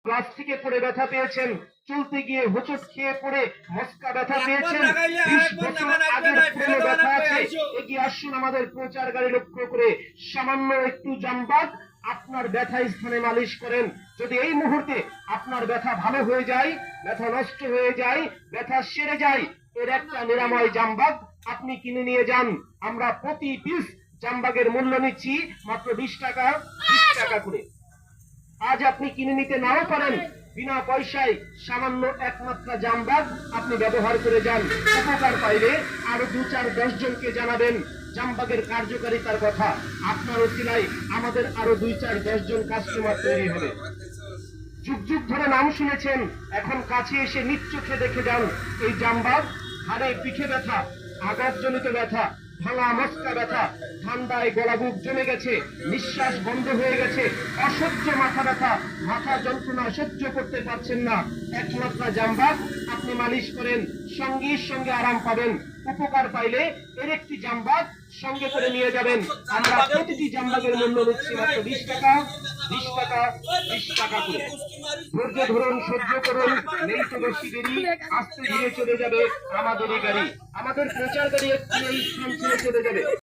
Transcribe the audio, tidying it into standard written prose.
প্লাস্টিকে পড়ে ব্যথা পেয়েছেন, চলতে গিয়ে হোঁচট খেয়ে পড়ে মস্কা ব্যথা পেয়েছেন, 20 বছর আগের পুরনো ব্যথা আছে, এগিয়ে আসুন আমাদের প্রচার গাড়ি লক্ষ্য করে সামান্য একটু জামবাগ আপনার ব্যথা স্থানে মালিশ করেন। যদি এই মুহূর্তে আপনার ব্যথা ভালো হয়ে যায়, ব্যথা নষ্ট হয়ে যায়, ব্যথা সেরে যায়, এর একটা নিরাময় জামবাগ আপনি কিনে নিয়ে যান। আমরা প্রতি পিস জামবাগের মূল্য নিচ্ছি মাত্র 20 টাকা করে। আজ আপনি কিনে নিতে নাও পারেন, বিনা পয়সায় সামান্য একমাত্র জামবাগ আপনি ব্যবহার করে যান। উপকার পাইলে আরো 2-4-10 জনকে জানাবেন জামবাগের কার্যকারিতার কথা। আপনার ওসিলায় আমাদের আরো 2-4-10 জন কাস্টমার তৈরি হবে। যুগ যুগ ধরে নাম শুনেছেন, এখন কাছে এসে নিজ চোখে দেখে যান এই জামবাগ। হাড়ে পিঠে ব্যথা, আঘাতজনিত ব্যথা, ভাঙা মস্কা ব্যথা, ঠান্ডায় গলা বুক জমে গেছে, নিঃশ্বাস বন্ধ হয়ে গেছে, অসহ্য মাথা ব্যথা, মাথা যন্ত্রণা সহ্য করতে পারছেন না, একমাত্র জামবাগ আপনি মালিশ করেন, সঙ্গীর সঙ্গে আরাম পাবেন। উপকার পাইলে এর একটি জামবাগ সঙ্গে করে নিয়ে যাবেন। আমরা প্রতিটি জামবাগের মূল্য নিচ্ছি মাত্র 20 টাকা করে। ধৈর্য ধরুন, সহ্য করুন, নেই তো বেশি দেরি, আস্তে ধীরে চলে যাবে আমাদের এই গাড়ি। আমাদের প্রচার গাড়ি একটু এই স্থান ছেড়ে চলে যাবে।